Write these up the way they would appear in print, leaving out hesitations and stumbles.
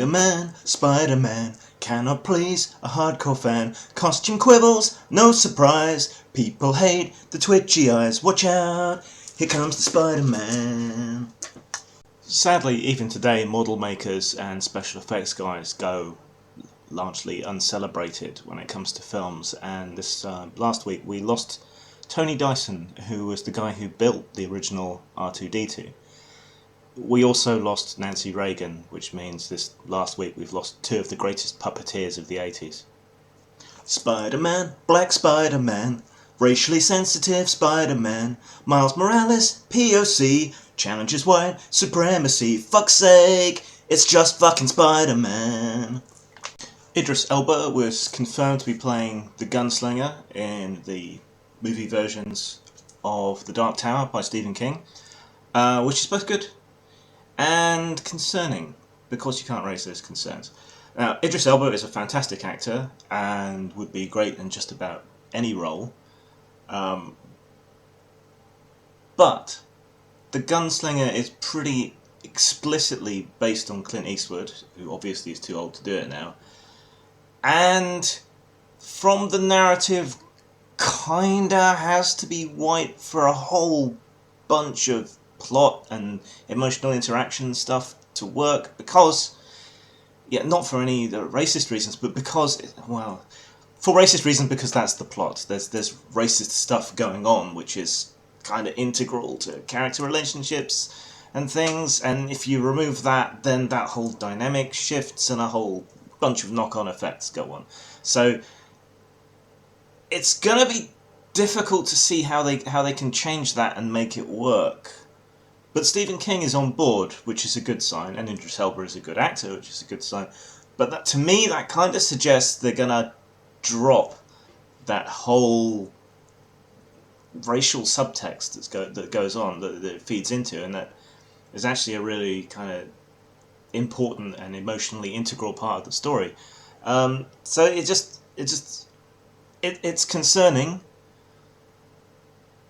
Spider-Man, Spider-Man, cannot please a hardcore fan. Costume quibbles, no surprise. People hate the twitchy eyes. Watch out, here comes the Spider-Man. Sadly, even today, model makers and special effects guys go largely uncelebrated when it comes to films, and this last week we lost Tony Dyson, who was the guy who built the original R2-D2. We also lost Nancy Reagan, which means this last week we've lost two of the greatest puppeteers of the 80s. Spider-Man, Black Spider-Man, racially sensitive Spider-Man, Miles Morales, POC, challenges white supremacy, fuck's sake, it's just fucking Spider-Man. Idris Elba was confirmed to be playing the Gunslinger in the movie versions of The Dark Tower by Stephen King, which is both good and concerning, because you can't raise those concerns. Now, Idris Elba is a fantastic actor and would be great in just about any role, but the Gunslinger is pretty explicitly based on Clint Eastwood, who obviously is too old to do it now, and from the narrative kinda has to be white for a whole bunch of plot and emotional interaction stuff to work, because, yeah, not for any racist reasons, but because, well, for racist reasons because that's the plot. There's racist stuff going on which is kind of integral to character relationships and things, and if you remove that, then that whole dynamic shifts and a whole bunch of knock-on effects go on. So it's gonna be difficult to see how they can change that and make it work. But Stephen King is on board, which is a good sign, and Idris Elba is a good actor, which is a good sign. But that, to me, that kind of suggests they're gonna drop that whole racial subtext that goes on, that it feeds into, and that is actually a really kind of important and emotionally integral part of the story. So it's concerning,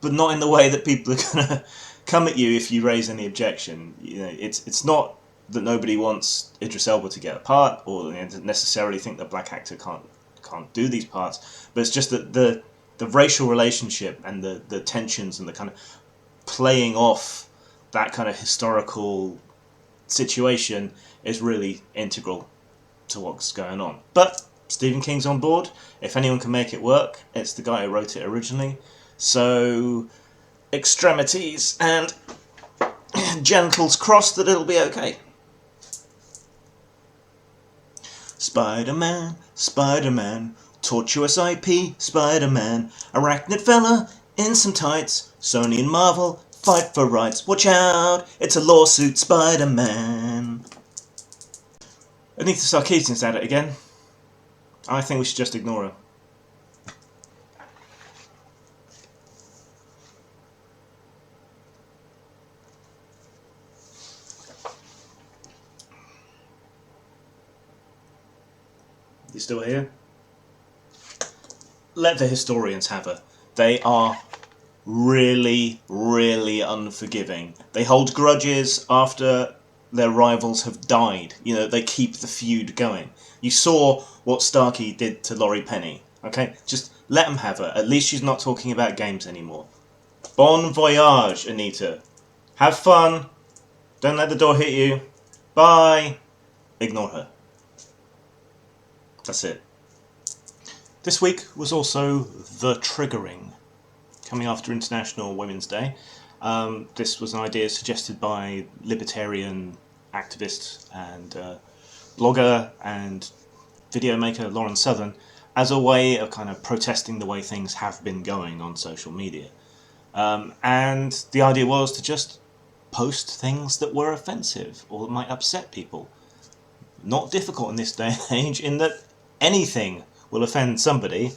but not in the way that people are gonna come at you if you raise any objection. You know, it's not that nobody wants Idris Elba to get a part, or necessarily think that black actor can't do these parts, but it's just that the racial relationship and the tensions and the kind of playing off that kind of historical situation is really integral to what's going on. But Stephen King's on board. If anyone can make it work, it's the guy who wrote it originally. So extremities and genitals crossed that it'll be okay. Spider-Man, Spider-Man, tortuous IP, Spider-Man, arachnid fella in some tights, Sony and Marvel fight for rights, watch out, it's a lawsuit, Spider-Man. Anita Sarkeesian's at it again. I think we should just ignore her. You still here? Let the historians have her. They are really, really unforgiving. They hold grudges after their rivals have died. You know, they keep the feud going. You saw what Starkey did to Laurie Penny. Okay? Just let them have her. At least she's not talking about games anymore. Bon voyage, Anita. Have fun. Don't let the door hit you. Bye. Ignore her. That's it. This week was also The Triggering, coming after International Women's Day. This was an idea suggested by libertarian activist and blogger and video maker Lauren Southern as a way of kind of protesting the way things have been going on social media. And the idea was to just post things that were offensive or that might upset people. Not difficult in this day and age, in that anything will offend somebody.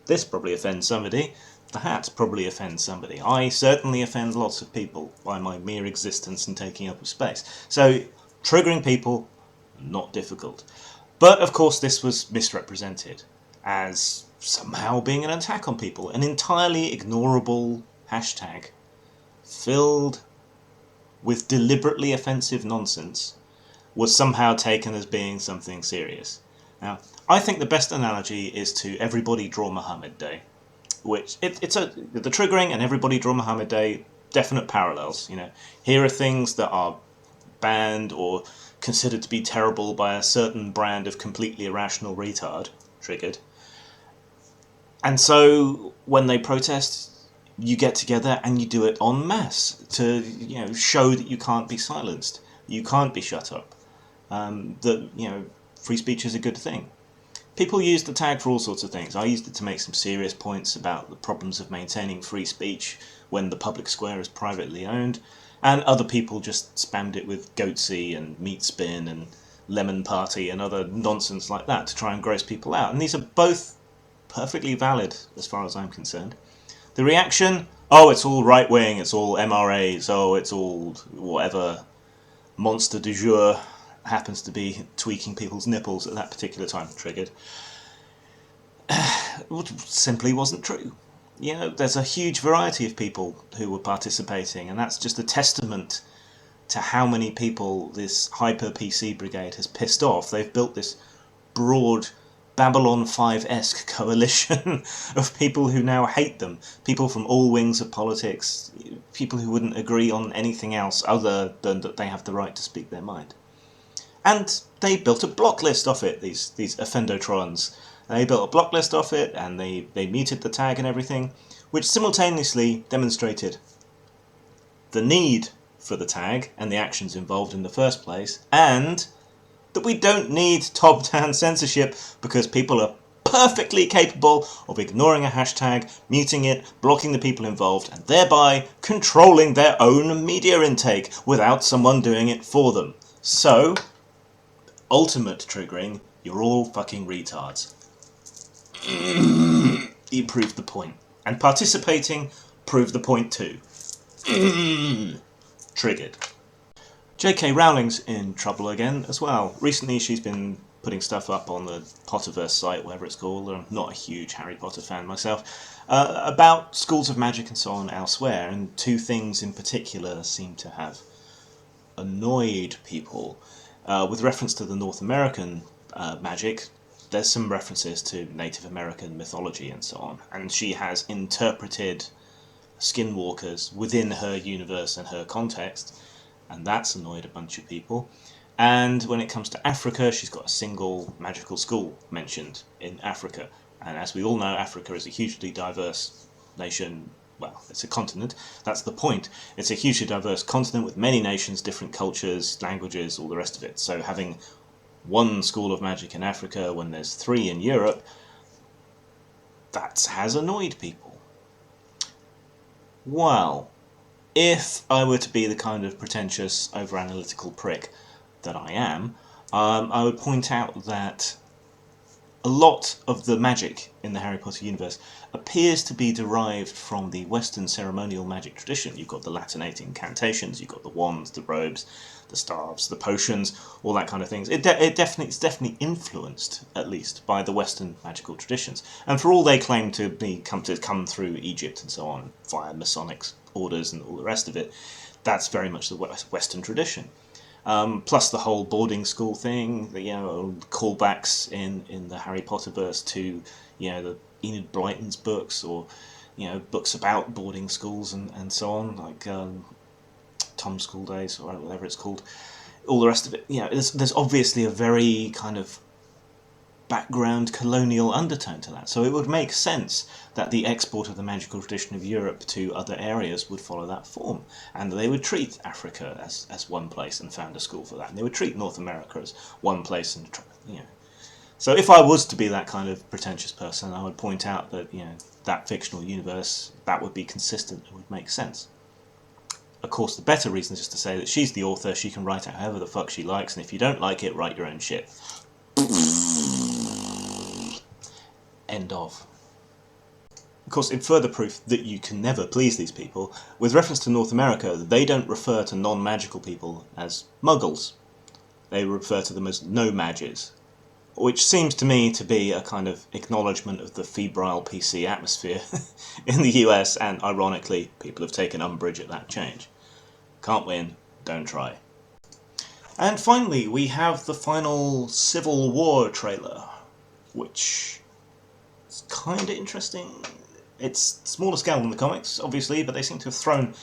This probably offends somebody. The hat probably offends somebody. I certainly offend lots of people by my mere existence and taking up of space. So, triggering people, not difficult. But, of course, this was misrepresented as somehow being an attack on people. An entirely ignorable hashtag filled with deliberately offensive nonsense was somehow taken as being something serious. Now, I think the best analogy is to Everybody Draw Muhammad Day, which the triggering and Everybody Draw Muhammad Day, definite parallels. Here are things that are banned or considered to be terrible by a certain brand of completely irrational retard, triggered. And so when they protest, you get together and you do it en masse to show that you can't be silenced, you can't be shut up, that free speech is a good thing. People use the tag for all sorts of things. I used it to make some serious points about the problems of maintaining free speech when the public square is privately owned, and other people just spammed it with goatsy and meat spin and lemon party and other nonsense like that to try and gross people out. And these are both perfectly valid as far as I'm concerned. The reaction, oh, it's all right-wing, it's all MRAs, oh, it's all whatever monster du jour happens to be tweaking people's nipples at that particular time, triggered, simply wasn't true. There's a huge variety of people who were participating, and that's just a testament to how many people this hyper-PC brigade has pissed off. They've built this broad Babylon 5-esque coalition of people who now hate them, people from all wings of politics, people who wouldn't agree on anything else other than that they have the right to speak their mind. And they built a block list off it, these offendotrons. They built a block list off it, and they muted the tag and everything, which simultaneously demonstrated the need for the tag and the actions involved in the first place, and that we don't need top-down censorship because people are perfectly capable of ignoring a hashtag, muting it, blocking the people involved, and thereby controlling their own media intake without someone doing it for them. So, ultimate triggering, you're all fucking retards. You proved the point. And participating proved the point too. Triggered. J.K. Rowling's in trouble again as well. Recently she's been putting stuff up on the Potterverse site, whatever it's called. I'm not a huge Harry Potter fan myself. About schools of magic and so on elsewhere, and two things in particular seem to have annoyed people. With reference to the North American magic, there's some references to Native American mythology and so on, and she has interpreted skinwalkers within her universe and her context, and that's annoyed a bunch of people. And when it comes to Africa, she's got a single magical school mentioned in Africa, and as we all know, Africa is a hugely diverse nation. Well, it's a continent, that's the point. It's a hugely diverse continent with many nations, different cultures, languages, all the rest of it. So having one school of magic in Africa when there's 3 in Europe, that has annoyed people. Well, if I were to be the kind of pretentious, over-analytical prick that I am, I would point out that a lot of the magic in the Harry Potter universe appears to be derived from the Western ceremonial magic tradition. You've got the Latinate incantations, you've got the wands, the robes, the staves, the potions, all that kind of things. It's definitely influenced, at least, by the Western magical traditions. And for all they claim to come through Egypt and so on, via Masonic orders and all the rest of it, that's very much the Western tradition. Plus the whole boarding school thing, callbacks in the Harry Potterverse to, the Enid Blyton's books, or, books about boarding schools and so on, like Tom's School Days, or whatever it's called. All the rest of it, there's obviously a very kind of background colonial undertone to that. So it would make sense that the export of the magical tradition of Europe to other areas would follow that form, and they would treat Africa as one place and found a school for that, and they would treat North America as one place and So if I was to be that kind of pretentious person, I would point out that that fictional universe, that would be consistent, it would make sense. Of course, the better reason is just to say that she's the author, she can write it however the fuck she likes, and if you don't like it, write your own shit. End of. Of course, in further proof that you can never please these people, with reference to North America, they don't refer to non-magical people as muggles. They refer to them as no-mages, which seems to me to be a kind of acknowledgement of the febrile PC atmosphere in the US, and ironically, people have taken umbrage at that change. Can't win, don't try. And finally, we have the final Civil War trailer, which is kind of interesting. It's smaller scale than the comics, obviously, but they seem to have thrown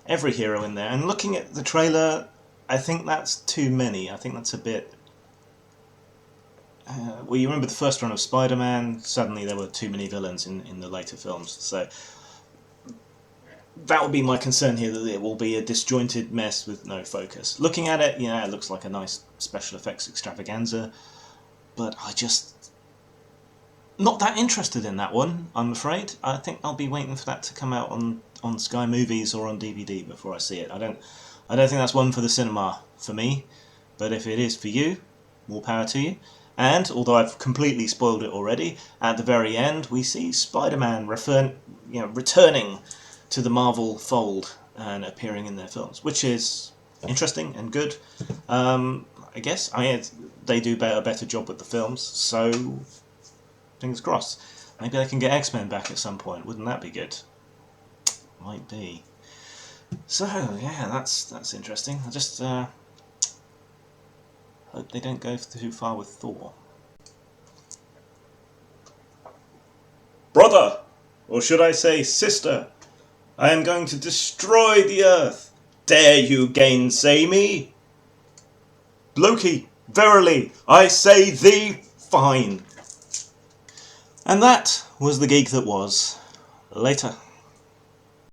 every hero in there. And looking at the trailer, I think that's too many. I think that's a bit... well, you remember the first run of Spider-Man? Suddenly there were too many villains in the later films. So that would be my concern here, that it will be a disjointed mess with no focus. Looking at it, yeah, it looks like a nice special effects extravaganza, but I just... not that interested in that one, I'm afraid. I think I'll be waiting for that to come out on Sky Movies or on DVD before I see it. I don't think that's one for the cinema for me, but if it is for you, more power to you. And, although I've completely spoiled it already, at the very end we see Spider-Man returning to the Marvel fold and appearing in their films, which is interesting and good. I guess they do a better job with the films, so fingers crossed. Maybe they can get X-Men back at some point. Wouldn't that be good? Might be. So yeah, that's interesting. I just hope they don't go too far with Thor. Brother, or should I say sister, I am going to destroy the Earth. Dare you gainsay me? Loki, verily, I say thee fine. And that was the geek that was. Later.